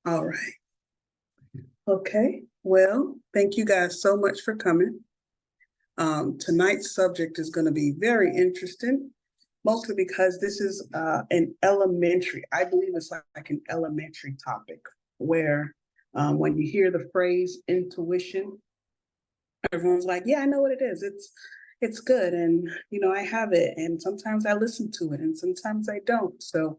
All right. Okay. Well, thank you guys so much for coming. Tonight's subject is going to be very interesting, mostly because this is I believe it's like an elementary topic where when you hear the phrase intuition, everyone's like, yeah, I know what it is. It's good. And, I have it. And sometimes I listen to it and sometimes I don't. So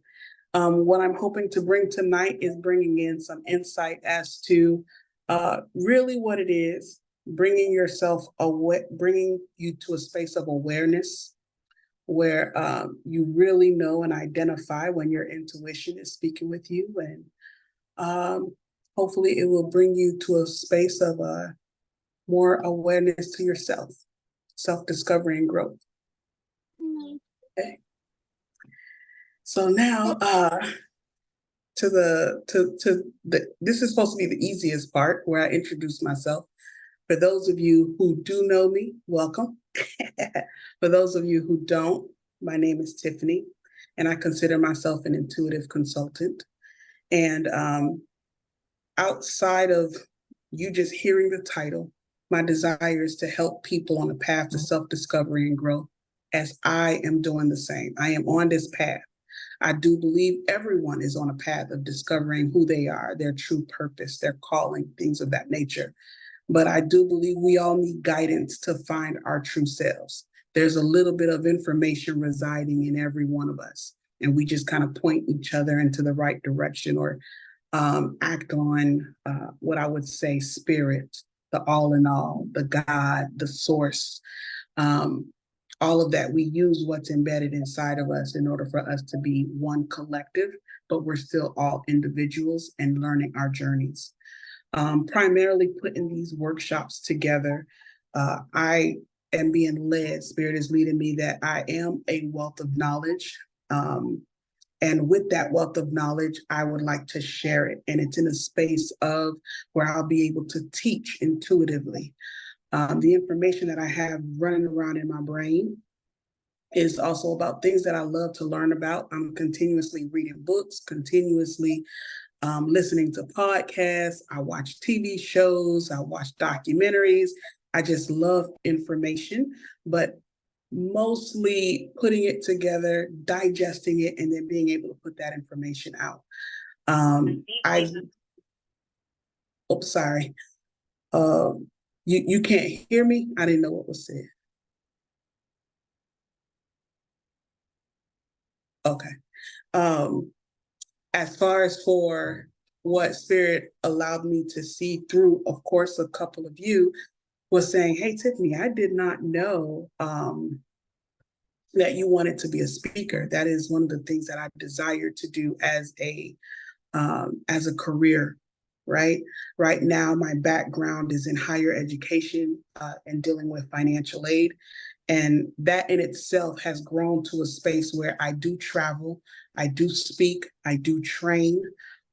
what I'm hoping to bring tonight is bringing in some insight as to really what it is, bringing you to a space of awareness where you really know and identify when your intuition is speaking with you. And hopefully it will bring you to a space of more awareness to yourself, self-discovery and growth. Okay. So now this is supposed to be the easiest part where I introduce myself. For those of you who do know me, welcome. For those of you who don't, my name is Tiffany, and I consider myself an intuitive consultant. And outside of you just hearing the title, my desire is to help people on a path to self-discovery and growth, as I am doing the same. I am on this path. I do believe everyone is on a path of discovering who they are, their true purpose, their calling, things of that nature. But I do believe we all need guidance to find our true selves. There's a little bit of information residing in every one of us, and we just kind of point each other into the right direction or act on what I would say spirit, the all in all, the God, the source. All of that, we use what's embedded inside of us in order for us to be one collective, but we're still all individuals and learning our journeys. Primarily putting these workshops together, I am being led, Spirit is leading me that I am a wealth of knowledge. And with that wealth of knowledge, I would like to share it. And it's in a space of where I'll be able to teach intuitively. The information that I have running around in my brain is also about things that I love to learn about. I'm continuously reading books, continuously listening to podcasts. I watch TV shows, I watch documentaries. I just love information, but mostly putting it together, digesting it, and then being able to put that information out. Sorry. You can't hear me? I didn't know what was said. Okay. As far as for what Spirit allowed me to see through, of course, a couple of you was saying, hey, Tiffany, I did not know that you wanted to be a speaker. That is one of the things that I desire to do as a career, right? Right now, my background is in higher education and dealing with financial aid. And that in itself has grown to a space where I do travel, I do speak, I do train.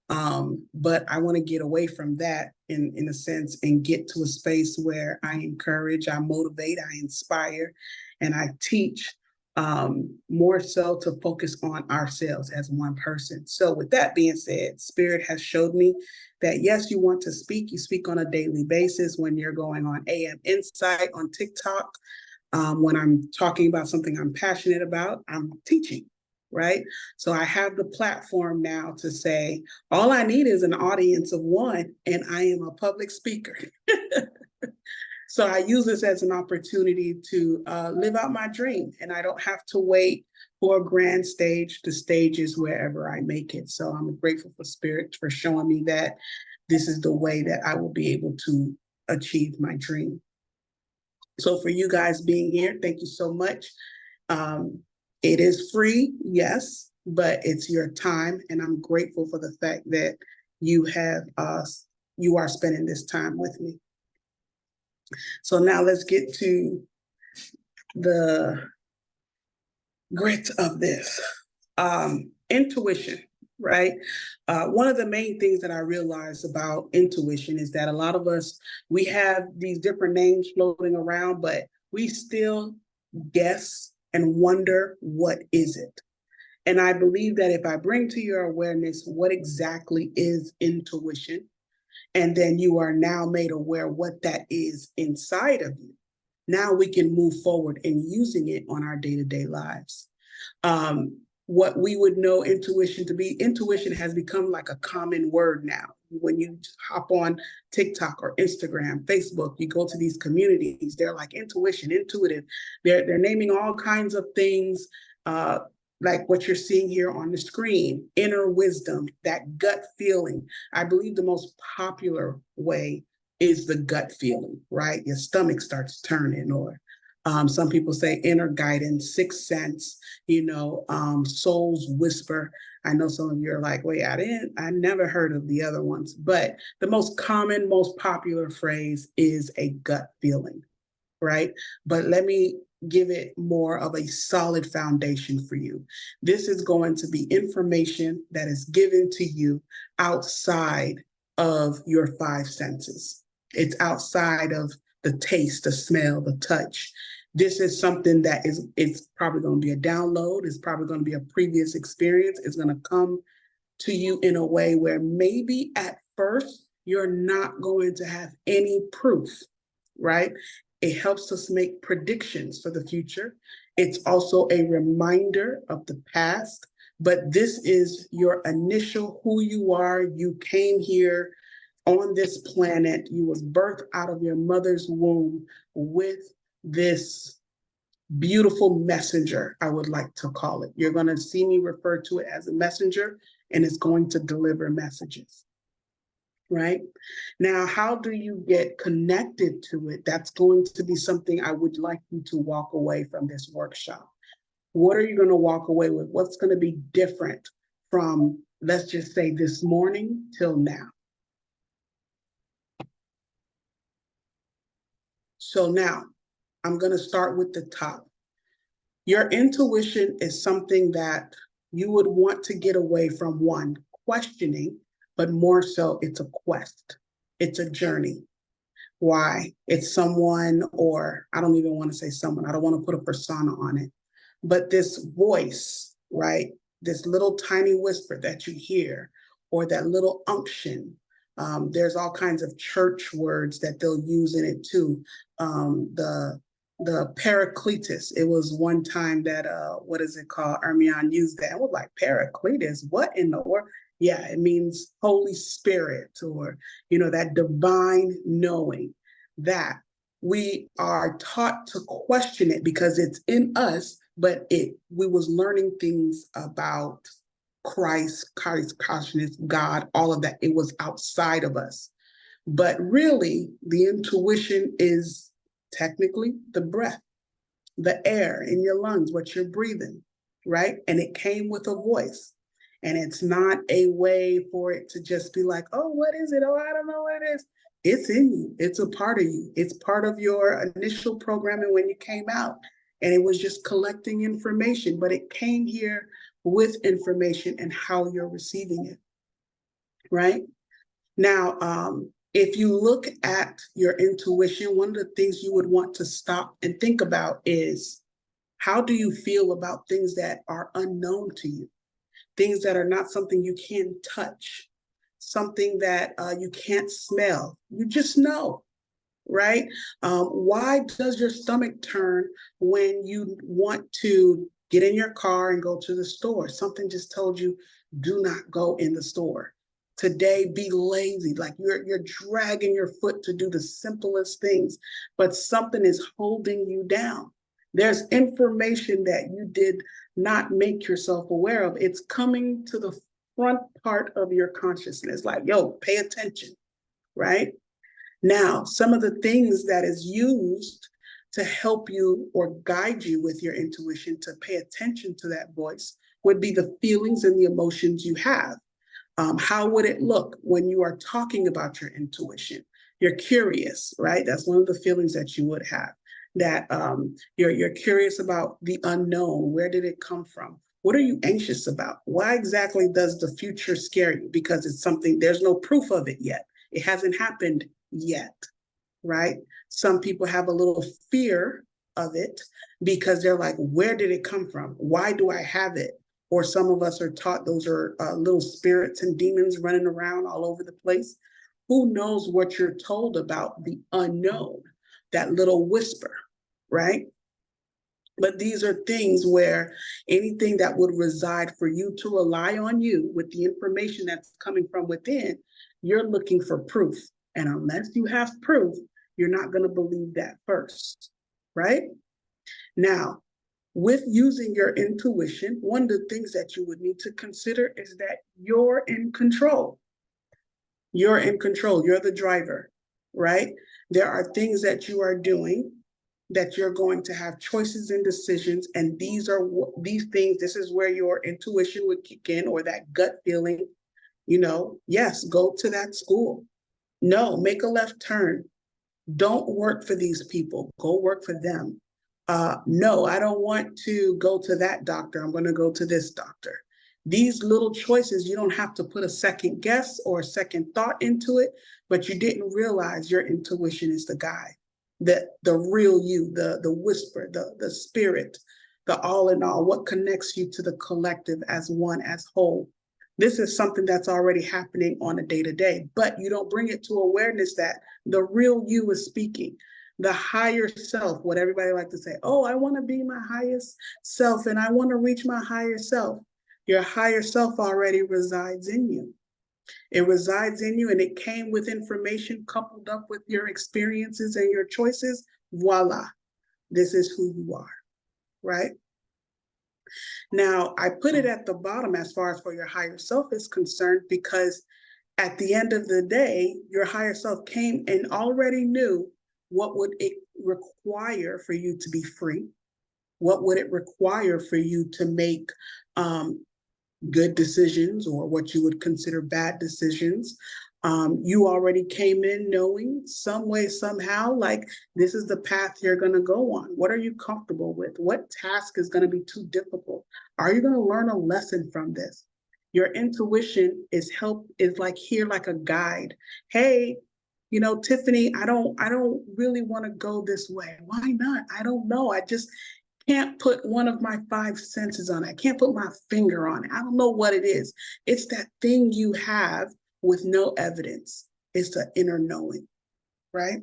But I want to get away from that in a sense and get to a space where I encourage, I motivate, I inspire, and I teach more so to focus on ourselves as one person. So with that being said, Spirit has showed me that yes, you want to speak, you speak on a daily basis when you're going on AM Insight on TikTok. When I'm talking about something I'm passionate about, I'm teaching, right? So I have the platform now to say, all I need is an audience of one, and I am a public speaker. So I use this as an opportunity to live out my dream, and I don't have to wait for a grand stage. The stage is wherever I make it. So I'm grateful for Spirit for showing me that this is the way that I will be able to achieve my dream. So for you guys being here, thank you so much. It is free, yes, but it's your time, and I'm grateful for the fact that you are spending this time with me. So now let's get to the grit of this. Intuition, right? One of the main things that I realized about intuition is that a lot of us, we have these different names floating around, but we still guess and wonder, what is it? And I believe that if I bring to your awareness what exactly is intuition, and then you are now made aware what that is inside of you, now we can move forward in using it on our day-to-day lives. What we would know intuition to be, intuition has become like a common word now. When you hop on TikTok or Instagram, Facebook, you go to these communities, they're like intuition, intuitive. They're naming all kinds of things, uh, like what you're seeing here on the screen, inner wisdom, that gut feeling. I believe the most popular way is the gut feeling, right? Your stomach starts turning, or some people say inner guidance, sixth sense, soul's whisper. I know some of you are like, wait, I never heard of the other ones. But the most common, most popular phrase is a gut feeling, right? But let me give it more of a solid foundation for you. This is going to be information that is given to you outside of your five senses. It's outside of the taste, the smell, the touch. This is something that it's probably going to be a download. It's probably going to be a previous experience. It's going to come to you in a way where maybe at first you're not going to have any proof, right? It helps us make predictions for the future. It's also a reminder of the past, but this is your initial who you are. You came here on this planet. You was birthed out of your mother's womb with this beautiful messenger, I would like to call it. You're going to see me refer to it as a messenger, and it's going to deliver messages. Right? Now, how do you get connected to it? That's going to be something I would like you to walk away from this workshop. What are you going to walk away with? What's going to be different from, let's just say, this morning till now? So now I'm going to start with the top. Your intuition is something that you would want to get away from, one, questioning, but more so it's a quest. It's a journey. Why? It's someone, or I don't even want to say someone, I don't want to put a persona on it, but this voice, right? This little tiny whisper that you hear, or that little unction. There's all kinds of church words that they'll use in it too. The Paracletus. It was one time that what is it called? Hermione used that. I was like, Paracletus, what in the world? Yeah, it means Holy Spirit, or that divine knowing. That we are taught to question it because it's in us, but we was learning things about Christ consciousness, God, all of that. It was outside of us. But really, the intuition is technically the breath, the air in your lungs, what you're breathing, right? And it came with a voice. And it's not a way for it to just be like, oh, what is it? Oh, I don't know what it is. It's in you. It's a part of you. It's part of your initial programming when you came out. And it was just collecting information, but it came here with information and how you're receiving it, right? Now, if you look at your intuition, one of the things you would want to stop and think about is, how do you feel about things that are unknown to you? Things that are not something you can touch, something that you can't smell. You just know, right? Why does your stomach turn when you want to get in your car and go to the store? Something just told you, do not go in the store. Today, be lazy, like you're dragging your foot to do the simplest things, but something is holding you down. There's information that you did not make yourself aware of. It's coming to the front part of your consciousness, like, yo, pay attention, right? Now, some of the things that is used to help you or guide you with your intuition to pay attention to that voice would be the feelings and the emotions you have. How would it look when you are talking about your intuition? You're curious, right? That's one of the feelings that you would have. That you're curious about the unknown. Where did it come from? What are you anxious about? Why exactly does the future scare you? Because it's something, there's no proof of it yet. It hasn't happened yet, right? Some people have a little fear of it because they're like, where did it come from? Why do I have it? or some of us are taught those are little spirits and demons running around all over the place. Who knows what you're told about the unknown, that little whisper, right? But these are things where anything that would reside for you to rely on you with the information that's coming from within, you're looking for proof. And unless you have proof, you're not going to believe that first, right? Now, with using your intuition, one of the things that you would need to consider is that you're in control. You're in control. You're the driver, right? There are things that you are doing that you're going to have choices and decisions, and these things, this is where your intuition would kick in, or that gut feeling, yes, go to that school. No, make a left turn. Don't work for these people. Go work for them. No, I don't want to go to that doctor. I'm going to go to this doctor. These little choices, you don't have to put a second guess or a second thought into it, but you didn't realize your intuition is the guide. The real you, the whisper, the spirit, the all in all, what connects you to the collective as one, as whole. This is something that's already happening on a day-to-day, but you don't bring it to awareness that the real you is speaking. The higher self, what everybody like to say, oh, I want to be my highest self and I want to reach my higher self. Your higher self already resides in you. It resides in you, and it came with information coupled up with your experiences and your choices. Voila, this is who you are, right? Now, I put it at the bottom as far as for your higher self is concerned, because at the end of the day, your higher self came and already knew what would it require for you to be free. What would it require for you to make good decisions, or what you would consider bad decisions? You already came in knowing some way, somehow, like this is the path you're going to go on. What are you comfortable with? What task is going to be too difficult? Are you going to learn a lesson from this? Your intuition is like here, like a guide. Hey, Tiffany, I don't really want to go this way. Why not? I don't know. I just can't put one of my five senses on it. I can't put my finger on it. I don't know what it is. It's that thing you have with no evidence. It's the inner knowing, right?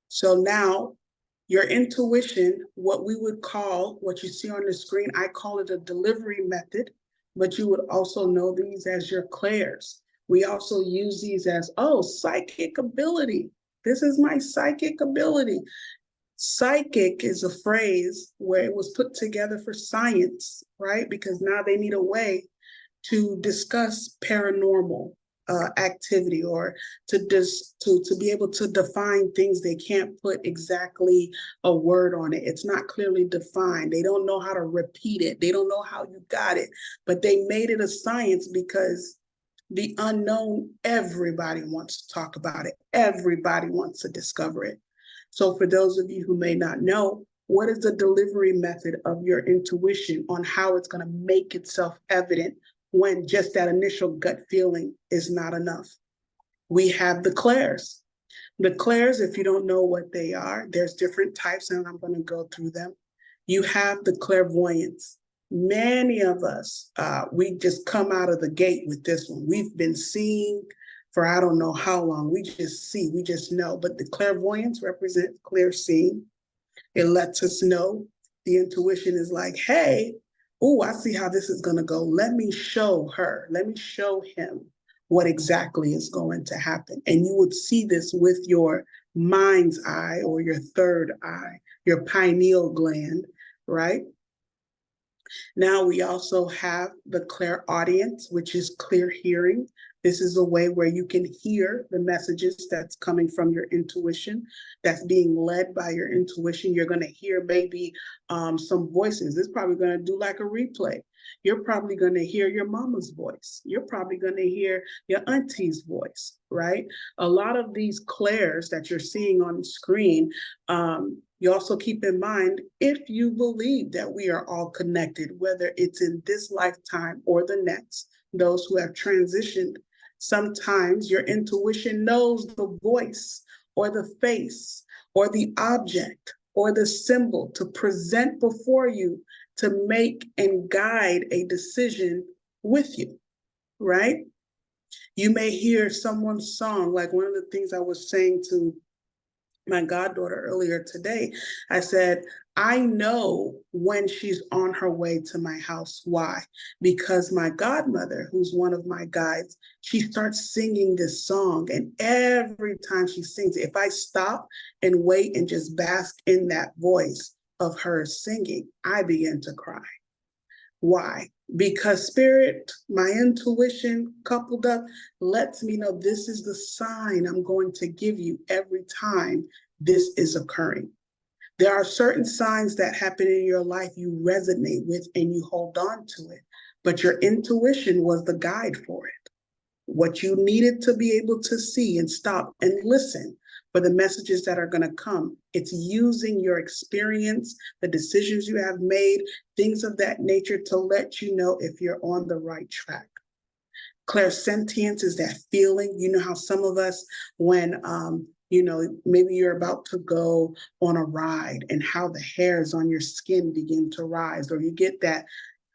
So now your intuition, what we would call, what you see on the screen, I call it a delivery method, but you would also know these as your clairs. We also use these as, psychic ability. This is my psychic ability. Psychic is a phrase where it was put together for science, right? Because now they need a way to discuss paranormal activity, or to be able to define things they can't put exactly a word on it. It's not clearly defined. They don't know how to repeat it. They don't know how you got it, but they made it a science because the unknown, everybody wants to talk about it. Everybody wants to discover it. So for those of you who may not know, what is the delivery method of your intuition on how it's going to make itself evident when just that initial gut feeling is not enough? We have the clairs. The clairs, if you don't know what they are, there's different types, and I'm going to go through them. You have the clairvoyance. Many of us, we just come out of the gate with this one. We've been seeing for I don't know how long. We just see, we just know. But the clairvoyance represents clear seeing. It lets us know. The intuition is like, hey, I see how this is going to go. Let me show her. Let me show him what exactly is going to happen. And you would see this with your mind's eye, or your third eye, your pineal gland, right? Now we also have the clairaudience, which is clear hearing. This is a way where you can hear the messages that's coming from your intuition, that's being led by your intuition. You're going to hear maybe some voices. It's probably going to do like a replay. You're probably going to hear your mama's voice. You're probably going to hear your auntie's voice, right? A lot of these clairs that you're seeing on the screen, you also keep in mind, if you believe that we are all connected, whether it's in this lifetime or the next, those who have transitioned, sometimes your intuition knows the voice or the face or the object or the symbol to present before you to make and guide a decision with you, right? You may hear someone's song, like one of the things I was saying to my goddaughter earlier today. I said, I know when she's on her way to my house. Why? Because my godmother, who's one of my guides, she starts singing this song. And every time she sings, if I stop and wait and just bask in that voice of her singing, I begin to cry. Why? Because spirit, my intuition coupled up, lets me know this is the sign I'm going to give you every time this is occurring. There are certain signs that happen in your life you resonate with and you hold on to it, but your intuition was the guide for it. What you needed to be able to see and stop and listen for the messages that are going to come. It's using your experience, the decisions you have made, things of that nature to let you know if you're on the right track. Clairsentience is that feeling. You know how some of us, when maybe you're about to go on a ride and how the hairs on your skin begin to rise, or you get that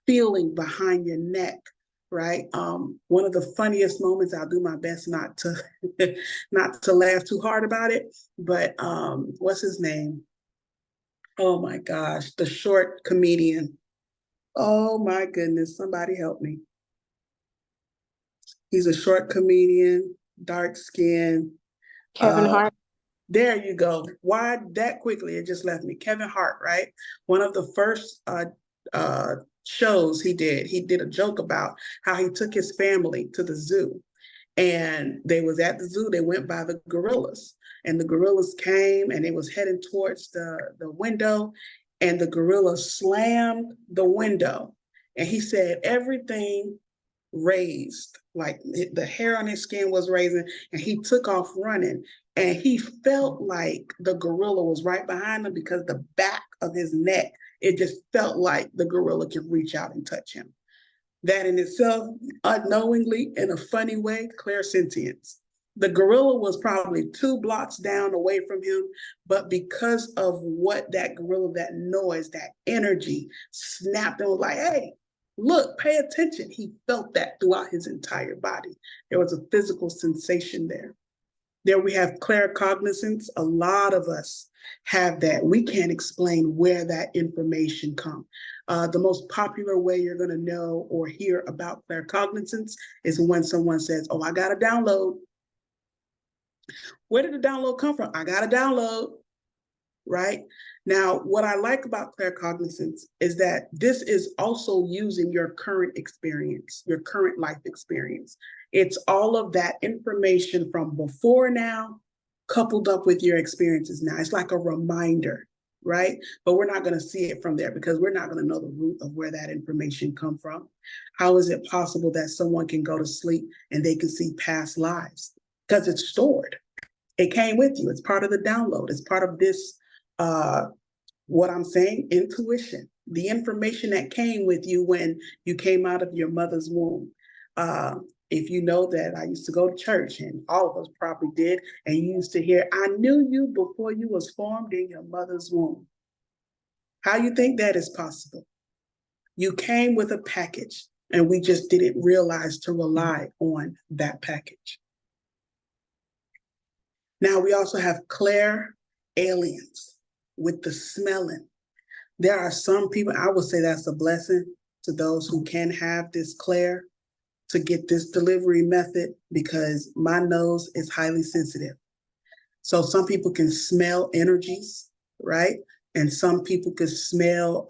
feeling behind your neck, right? One of the funniest moments, I'll do my best not to not to laugh too hard about it, but what's his name? Oh my gosh, the short comedian. Oh my goodness, somebody help me. He's a short comedian, dark skin. Kevin Hart. There you go. Why that quickly? It just left me. Kevin Hart, right? One of the first shows he did a joke about how he took his family to the zoo, and they was at the zoo. They went by the gorillas, and the gorillas came and they was heading towards the window, and the gorilla slammed the window, and he said everything raised, like the hair on his skin was raising, and he took off running. And he felt like the gorilla was right behind him because the back of his neck, it just felt like the gorilla could reach out and touch him. That in itself, unknowingly, in a funny way, clairsentience. The gorilla was probably 2 blocks down away from him, but because of what that gorilla, that noise, that energy snapped and was like, hey, look, pay attention. He felt that throughout his entire body. There was a physical sensation there. There we have claircognizance. A lot of us have that. We can't explain where that information comes. The most popular way you're going to know or hear about claircognizance is when someone says, oh, I got a download. Where did the download come from? I got a download, right? Now, what I like about claircognizance is that this is also using your current experience, your current life experience. It's all of that information from before now, coupled up with your experiences now. It's like a reminder, right? But we're not going to see it from there because we're not going to know the root of where that information come from. How is it possible that someone can go to sleep and they can see past lives? Because it's stored. It came with you. It's part of the download. It's part of this, what I'm saying, intuition, the information that came with you when you came out of your mother's womb. If you know that I used to go to church, and all of us probably did, and you used to hear, I knew you before you was formed in your mother's womb. How you think that is possible? You came with a package, and we just didn't realize to rely on that package. Now we also have clair aliens with the smelling. There are some people, I would say that's a blessing to those who can have this clair, to get this delivery method, because my nose is highly sensitive. So some people can smell energies, right? And some people can smell,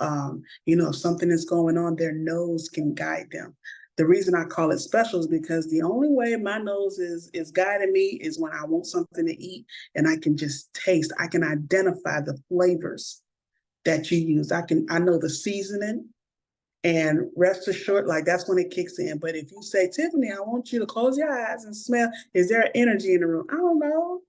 if something is going on, their nose can guide them. The reason I call it special is because the only way my nose is guiding me is when I want something to eat and I can just taste, I can identify the flavors that you use. I know the seasoning, and rest assured, like that's when it kicks in. But if you say, Tiffany, I want you to close your eyes and smell, is there energy in the room? I don't know.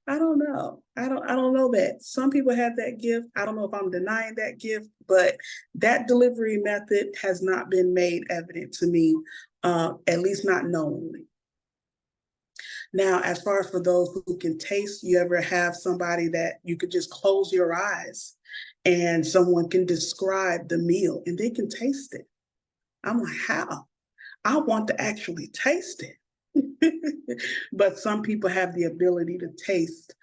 I don't know that. Some people have that gift. I don't know if I'm denying that gift, but that delivery method has not been made evident to me, at least not knowingly. Now, as far as for those who can taste, you ever have somebody that you could just close your eyes and someone can describe the meal and they can taste it? I'm like, how? I want to actually taste it. But some people have the ability to taste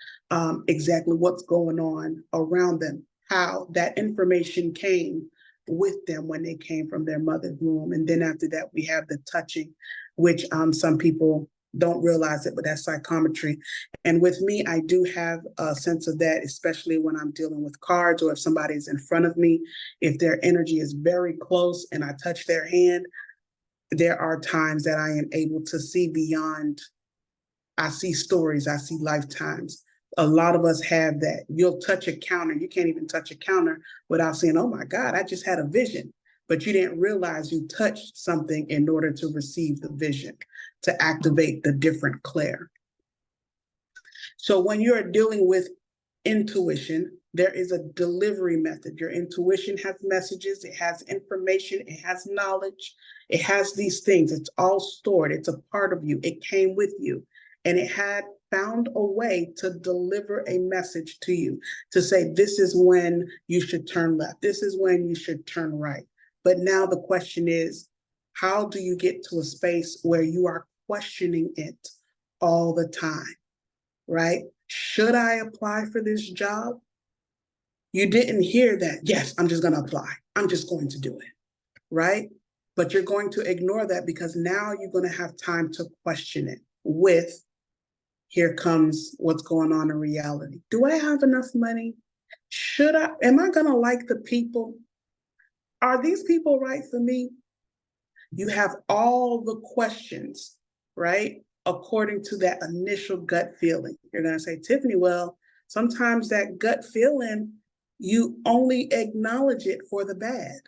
exactly what's going on around them, how that information came with them when they came from their mother's womb. And then after that, we have the touching, which some people don't realize it, but that's psychometry. And with me, I do have a sense of that, especially when I'm dealing with cards or if somebody's in front of me. If their energy is very close and I touch their hand, there are times that I am able to see beyond. I see stories, I see lifetimes. A lot of us have that. You'll touch a counter. You can't even touch a counter without saying, oh my God, I just had a vision. But you didn't realize you touched something in order to receive the vision, to activate the different clair. So when you're dealing with intuition, there is a delivery method. Your intuition has messages, it has information, it has knowledge, it has these things. It's all stored, it's a part of you, it came with you, and it had found a way to deliver a message to you to say, this is when you should turn left, this is when you should turn right. But now the question is, how do you get to a space where you are questioning it all the time, right? Should I apply for this job? You didn't hear that, yes, I'm just going to apply. I'm just going to do it, right? But you're going to ignore that because now you're going to have time to question it with, here comes what's going on in reality. Do I have enough money? Am I going to like the people? Are these people right for me? You have all the questions, right? According to that initial gut feeling. You're going to say, Tiffany, well, sometimes that gut feeling, you only acknowledge it for the bad,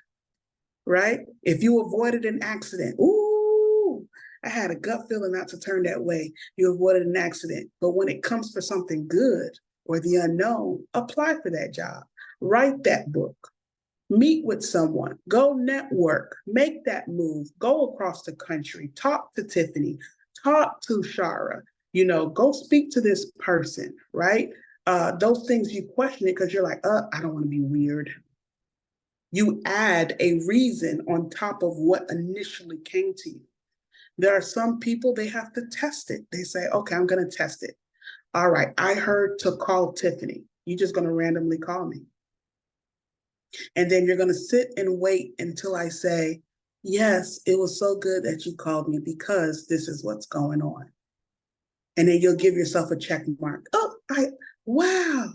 right? If you avoided an accident, ooh, I had a gut feeling not to turn that way. You avoided an accident. But when it comes for something good or the unknown, apply for that job, write that book, meet with someone, go network, make that move, go across the country, talk to Tiffany, talk to Shara, go speak to this person, right? Those things you question it because you're like, I don't want to be weird. You add a reason on top of what initially came to you. There are some people, they have to test it. They say, okay, I'm going to test it. All right, I heard to call Tiffany. You're just going to randomly call me. And then you're going to sit and wait until I say, yes, it was so good that you called me because this is what's going on. And then you'll give yourself a check mark. Wow.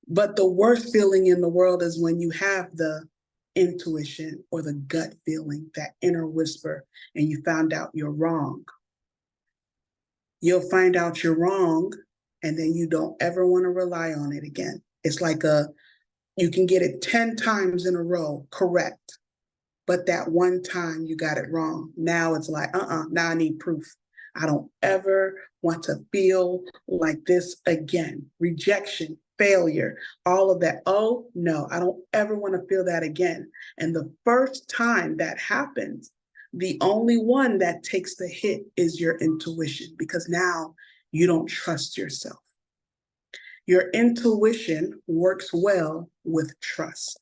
But the worst feeling in the world is when you have the intuition or the gut feeling, that inner whisper, and you found out you're wrong. You'll find out you're wrong, and then you don't ever want to rely on it again. It's like you can get it 10 times in a row correct, but that one time you got it wrong. Now it's like, now I need proof. I don't ever want to feel like this again. Rejection, failure, all of that. Oh, no, I don't ever want to feel that again. And the first time that happens, the only one that takes the hit is your intuition, because now you don't trust yourself. Your intuition works well with trust.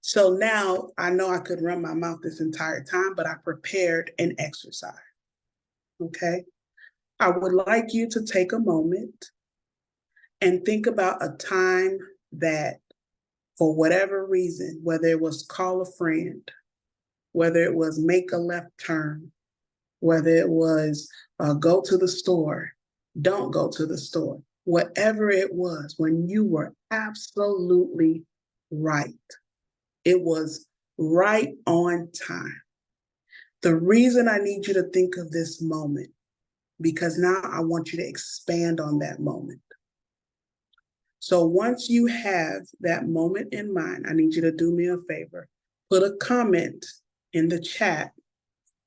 So now I know I could run my mouth this entire time, but I prepared an exercise. Okay. I would like you to take a moment and think about a time that, for whatever reason, whether it was call a friend, whether it was make a left turn, whether it was go to the store, don't go to the store, whatever it was, when you were absolutely right. It was right on time. The reason I need you to think of this moment, because now I want you to expand on that moment. So once you have that moment in mind, I need you to do me a favor. Put a comment in the chat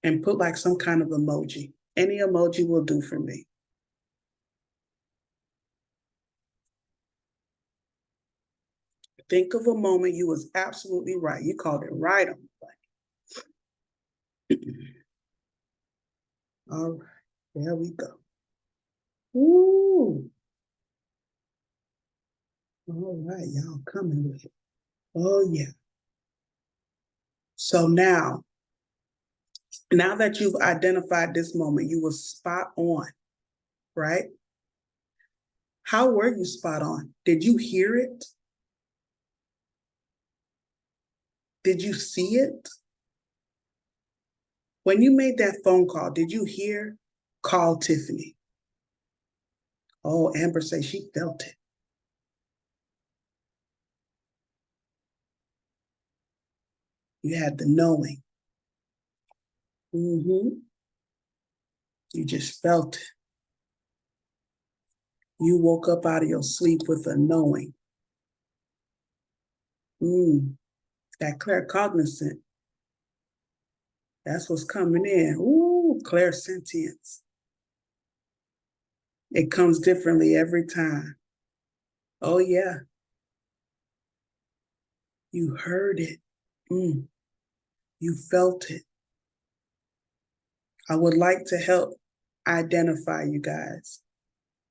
and put like some kind of emoji. Any emoji will do for me. Think of a moment you was absolutely right. You called it right on the All right, there we go. Ooh. All right, y'all coming with it. Oh, yeah. So now that you've identified this moment, you were spot on, right? How were you spot on? Did you hear it? Did you see it? When you made that phone call, did you hear, call Tiffany? Oh, Amber says she felt it. You had the knowing. Mm-hmm. You just felt it. You woke up out of your sleep with a knowing. That claircognizant. That's what's coming in. Ooh, clairsentience. It comes differently every time. Oh, yeah. You heard it. You felt it. I would like to help identify you guys.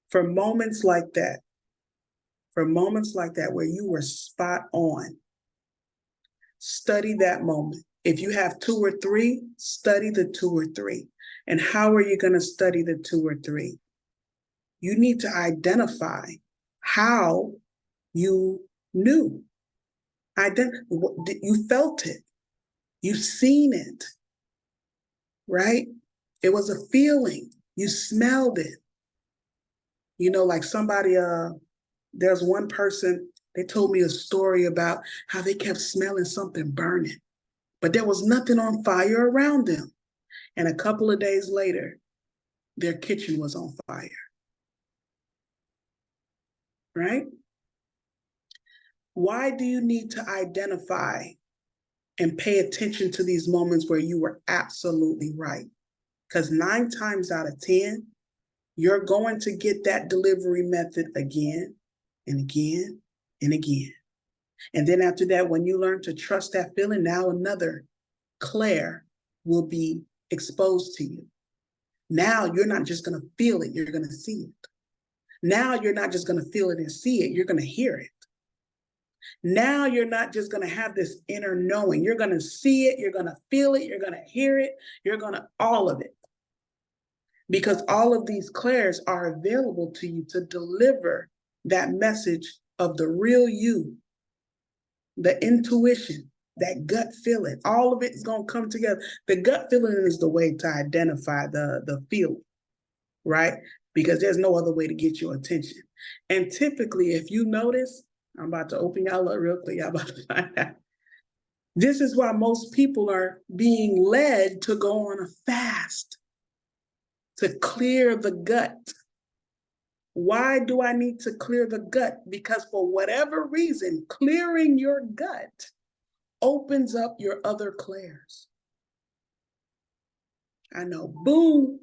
For moments like that, where you were spot on, study that moment. If you have 2 or 3, study the 2 or 3. And how are you going to study the 2 or 3? You need to identify how you knew. You felt it. You seen it, right? It was a feeling. You smelled it. You know, like somebody, there's one person, they told me a story about how they kept smelling something burning, but there was nothing on fire around them. And a couple of days later, their kitchen was on fire, right? Why do you need to identify and pay attention to these moments where you were absolutely right? Because 9 times out of 10, you're going to get that delivery method again and again and again. And then after that, when you learn to trust that feeling, now another Claire will be exposed to you. Now you're not just going to feel it, you're going to see it. Now you're not just going to feel it and see it, you're going to hear it. Now you're not just going to have this inner knowing. You're going to see it, you're going to feel it, you're going to hear it, you're going to all of it. Because all of these clairs are available to you to deliver that message of the real you, the intuition, that gut feeling. All of it is going to come together. The gut feeling is the way to identify the feeling, right? Because there's no other way to get your attention. And typically, if you notice, I'm about to open y'all up real quick. Y'all about to find out. This is why most people are being led to go on a fast to clear the gut. Why do I need to clear the gut? Because for whatever reason, clearing your gut opens up your other clairs. I know, boom.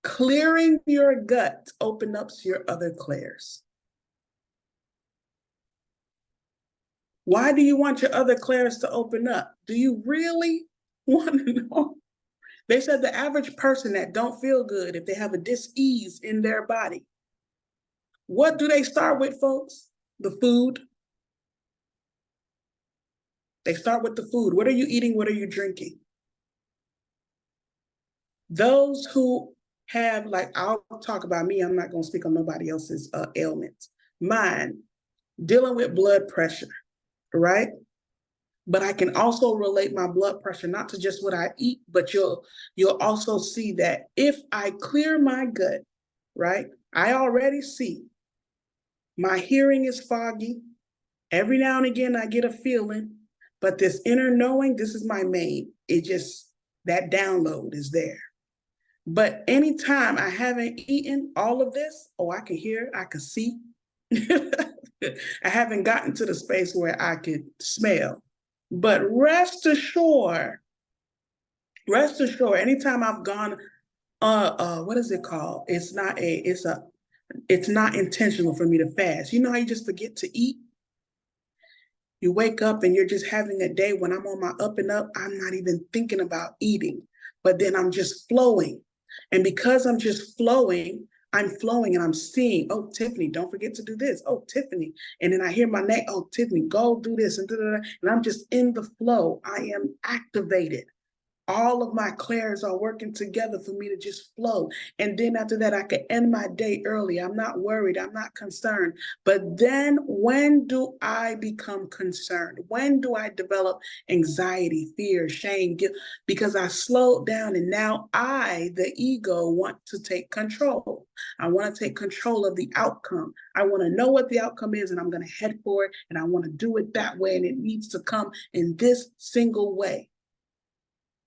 Clearing your gut opens up your other clairs. Why do you want your other clairs to open up? Do you really want to know? They said the average person that don't feel good, if they have a dis-ease in their body, what do they start with, folks? The food. They start with the food. What are you eating? What are you drinking? Those who have, like, I'll talk about me. I'm not going to speak on nobody else's ailments. Mine, dealing with blood pressure, right? But I can also relate my blood pressure not to just what I eat, but you'll also see that if I clear my gut, right? I already see my hearing is foggy. Every now and again I get a feeling, but this inner knowing, this is my main. It just, that download is there. But anytime I haven't eaten all of this, oh, I can hear, I can see. I haven't gotten to the space where I could smell. But rest assured, anytime I've gone, what is it called? It's not intentional for me to fast. You know how you just forget to eat? You wake up and you're just having a day when I'm on my up and up, I'm not even thinking about eating. but then I'm just flowing. And because I'm just flowing, I'm flowing and I'm seeing, oh, Tiffany, don't forget to do this. Oh, Tiffany. And then I hear my name, oh, Tiffany, go do this. And I'm just in the flow. I am activated. All of my clairs are working together for me to just flow. And then after that, I can end my day early. I'm not worried. I'm not concerned. But then when do I become concerned? When do I develop anxiety, fear, shame, guilt? Because I slowed down and now I, the ego, want to take control. I want to take control of the outcome. I want to know what the outcome is and I'm going to head for it and I want to do it that way. And it needs to come in this single way.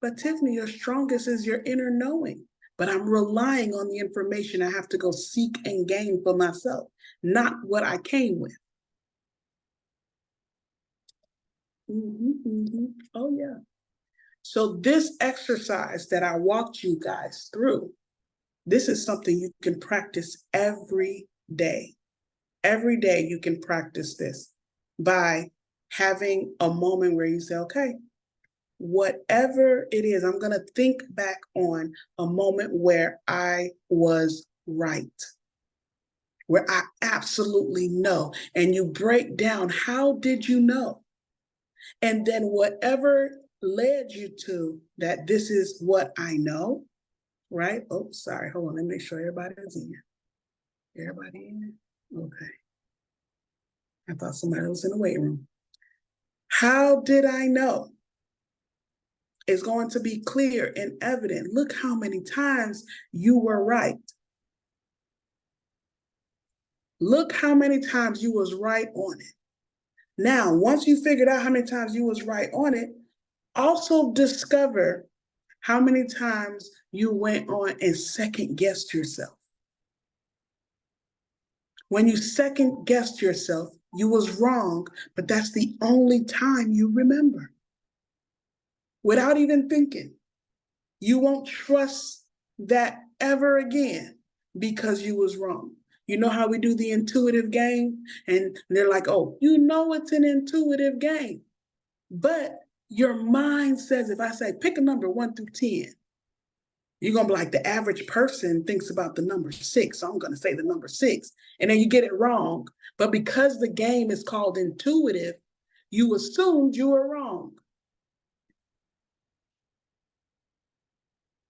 But Tiffany, your strongest is your inner knowing. But I'm relying on the information I have to go seek and gain for myself, not what I came with. Oh, yeah. So this exercise that I walked you guys through, this is something you can practice every day. Every day you can practice this by having a moment where you say, okay, whatever it is, I'm going to think back on a moment where I was right, where I absolutely know. And you break down, how did you know? And then whatever led you to that, this is what I know, right? Oh, sorry. Hold on. Let me make sure everybody's in. Everybody in? Okay. I thought somebody was in the waiting room. How did I know? Is going to be clear and evident. Look how many times you were right. Look how many times you was right on it. Now, once you figured out how many times you was right on it, also discover how many times you went on and second guessed yourself. When you second guessed yourself, you was wrong, but that's the only time you remember. Without even thinking. You won't trust that ever again because you was wrong. You know how we do the intuitive game? And they're like, oh, you know it's an intuitive game. But your mind says, if I say pick a number 1 through 10, you're going to be like, the average person thinks about the number 6. So I'm going to say the number 6. And then you get it wrong. But because the game is called intuitive, you assumed you were wrong.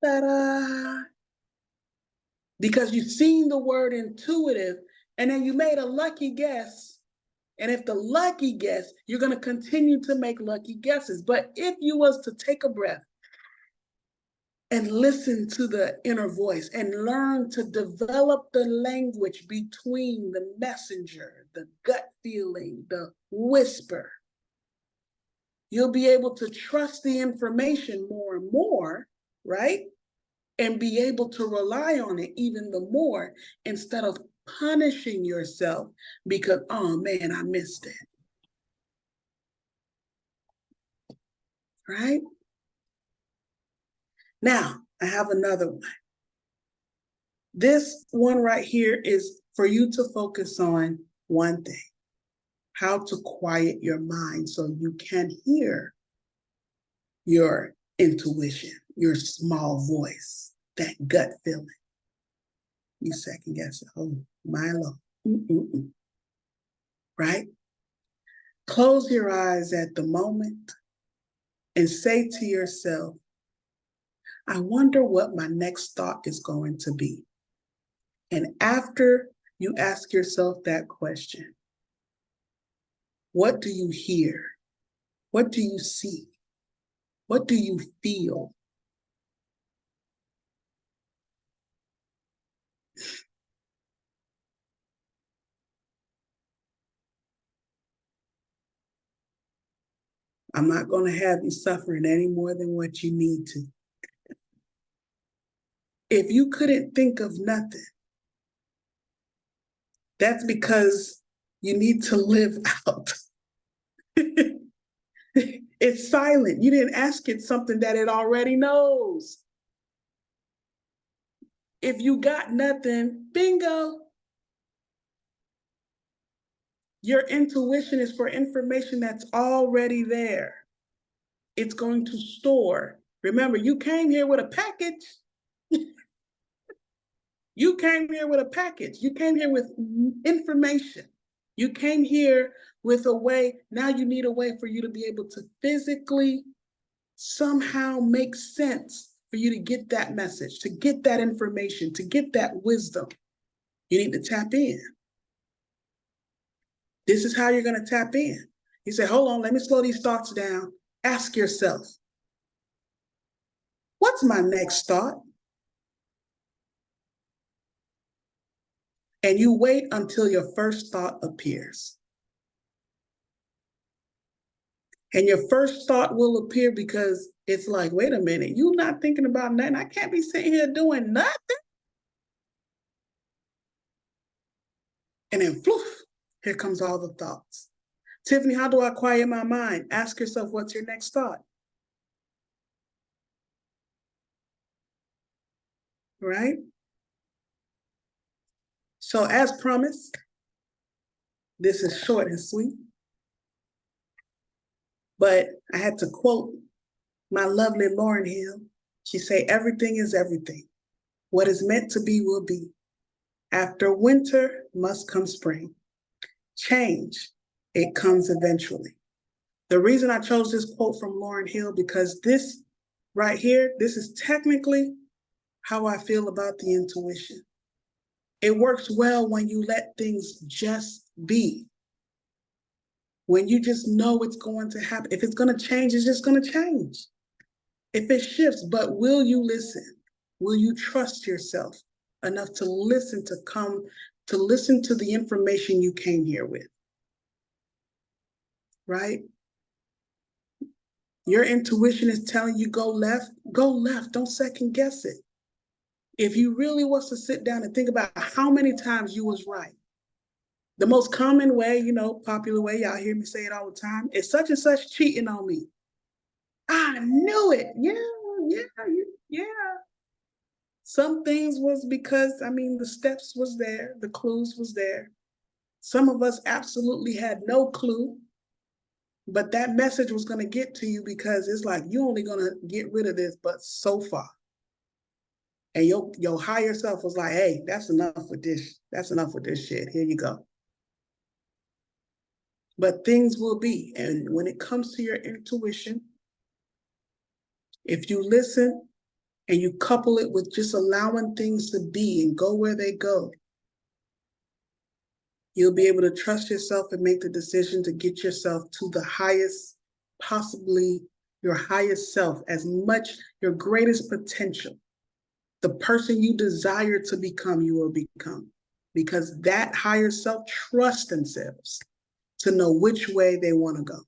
Ta-da! Because you've seen the word intuitive and then you made a lucky guess. And if the lucky guess, you're going to continue to make lucky guesses. But if you was to take a breath and listen to the inner voice and learn to develop the language between the messenger, the gut feeling, the whisper, you'll be able to trust the information more and more, right? And be able to rely on it even the more instead of punishing yourself because, oh man, I missed it. Right? Now, I have another one. This one right here is for you to focus on one thing, how to quiet your mind so you can hear your intuition, your small voice, that gut feeling. You second guess it. Oh, my Lord. Right? Close your eyes at the moment and say to yourself, I wonder what my next thought is going to be. And after you ask yourself that question, what do you hear? What do you see? What do you feel? I'm not going to have you suffering any more than what you need to. If you couldn't think of nothing, that's because you need to live out. It's silent. You didn't ask it something that it already knows. If you got nothing, bingo. Your intuition is for information that's already there. It's going to store Remember, you came here with a package. You came here with a package. You came here with information. You came here with a way. Now you need a way for you to be able to physically somehow make sense for you to get that message, to get that information, to get that wisdom. You need to tap in. This is how you're going to tap in. You say, hold on, let me slow these thoughts down. Ask yourself, what's my next thought? And you wait until your first thought appears. And your first thought will appear because it's like, wait a minute, you're not thinking about nothing. I can't be sitting here doing nothing. And then, poof, here comes all the thoughts. Tiffany, how do I quiet my mind? Ask yourself, what's your next thought? Right? So as promised, this is short and sweet. But I had to quote my lovely Lauryn Hill. She said, everything is everything. What is meant to be will be. After winter must come spring. Change, it comes eventually. The reason I chose this quote from Lauryn Hill, because this right here, this is technically how I feel about the intuition. It works well when you let things just be. When you just know it's going to happen. If it's going to change, it's just going to change. If it shifts, but will you listen? Will you trust yourself enough to listen to the information you came here with? Right? Your intuition is telling you go left, go left. Don't second guess it. If you really was to sit down and think about how many times you was right, the most common way, popular way, y'all hear me say it all the time, is such and such cheating on me. I knew it. Yeah. Some things was because, the steps was there, the clues was there. Some of us absolutely had no clue, but that message was going to get to you because it's like, you're only going to get rid of this, but so far. And your higher self was like, hey, that's enough with this. That's enough with this shit. Here you go. But things will be. And when it comes to your intuition, if you listen and you couple it with just allowing things to be and go where they go, you'll be able to trust yourself and make the decision to get yourself to the highest, possibly your highest self, as much your greatest potential. The person you desire to become, you will become. Because that higher self trusts themselves to know which way they want to go.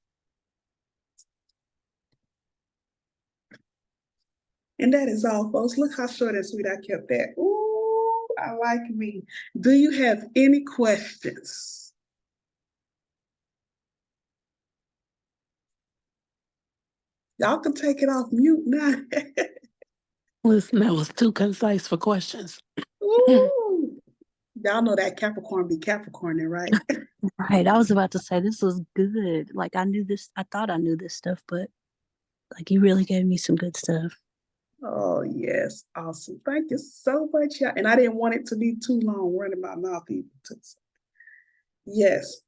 And that is all, folks. Look how short and sweet I kept that. Ooh, I like me. Do you have any questions? Y'all can take it off mute now. Listen, that was too concise for questions. Ooh. Y'all know that Capricorn be Capricorning, right? Right. I was about to say this was good. Like I thought I knew this stuff, but like you really gave me some good stuff. Oh, yes. Awesome. Thank you so much. And I didn't want it to be too long running my mouth either. Yes.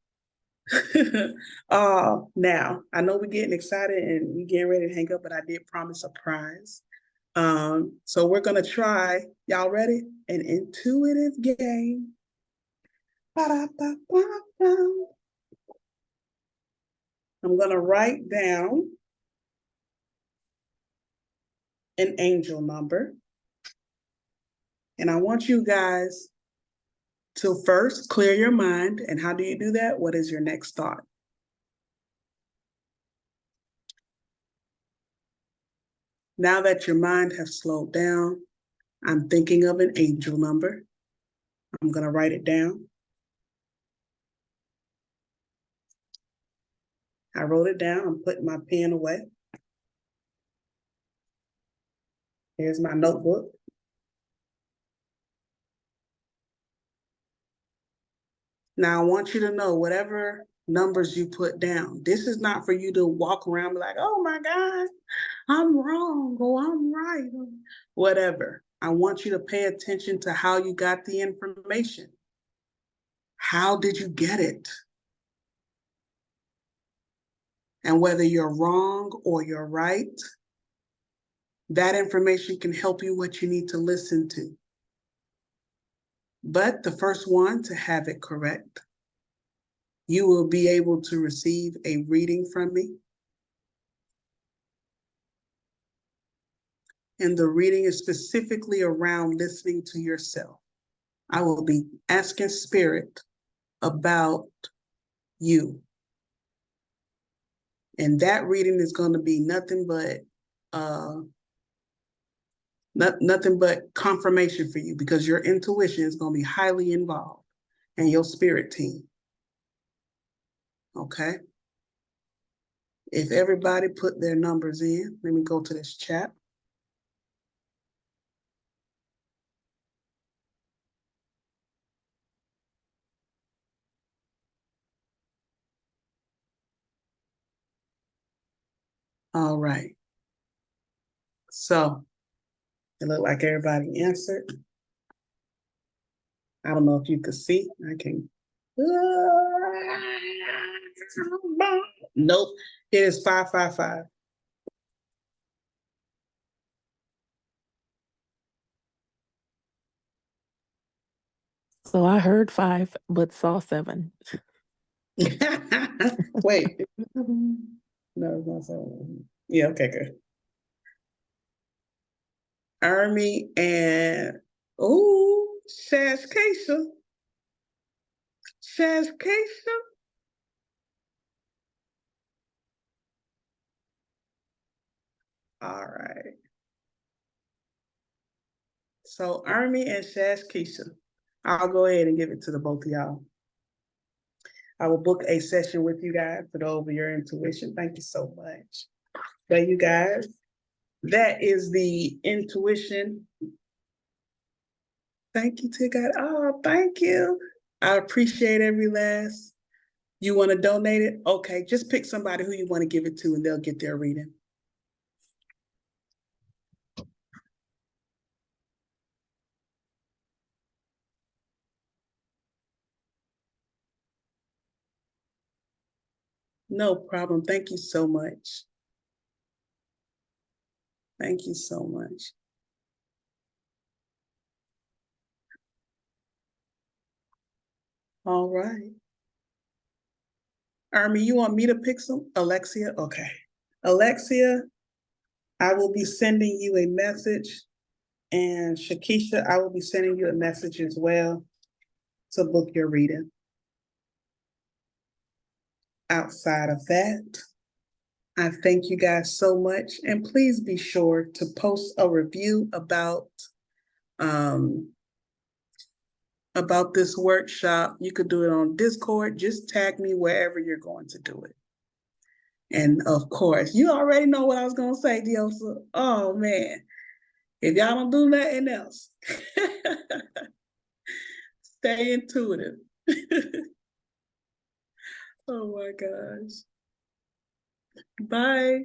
Now, I know we're getting excited and we're getting ready to hang up, but I did promise a prize. So we're going to try, y'all ready? An intuitive game. Ba-da-ba-ba-ba. I'm going to write down an angel number. And I want you guys to first clear your mind. And how do you do that? What is your next thought? Now that your mind has slowed down, I'm thinking of an angel number. I'm going to write it down. I wrote it down. I'm putting my pen away. Here's my notebook. Now I want you to know whatever numbers you put down, this is not for you to walk around like, oh my God, I'm wrong or I'm right, or whatever. I want you to pay attention to how you got the information. How did you get it? And whether you're wrong or you're right, that information can help you what you need to listen to. But the first one to have it correct, you will be able to receive a reading from me. And the reading is specifically around listening to yourself. I will be asking Spirit about you. And that reading is going to be nothing but nothing but confirmation for you, because your intuition is going to be highly involved and your spirit team. Okay? If everybody put their numbers in, let me go to this chat. All right. So it looked like everybody answered. I don't know if you could see. I can. Nope. It is 555. So I heard 5, but saw 7. Wait. No, it's not 7. Yeah, okay, good. Army and Shaz Keisha. Shaz Keisha. All right. So Army and Shaz Keisha. I'll go ahead and give it to the both of y'all. I will book a session with you guys to go over your intuition. Thank you so much. Thank you guys. That is the intuition. Thank you to God. Oh, thank you. I appreciate every last. You want to donate it? Okay, just pick somebody who you want to give it to and they'll get their reading. No problem. Thank you so much. Thank you so much. All right. Army, you want me to pick some? Alexia? Okay. Alexia, I will be sending you a message. And Shakisha, I will be sending you a message as well to book your reading. Outside of that, I thank you guys so much. And please be sure to post a review about this workshop. You could do it on Discord. Just tag me wherever you're going to do it. And of course, you already know what I was going to say, Diosa. Oh, man. If y'all don't do nothing else, stay intuitive. Oh, my gosh. Bye.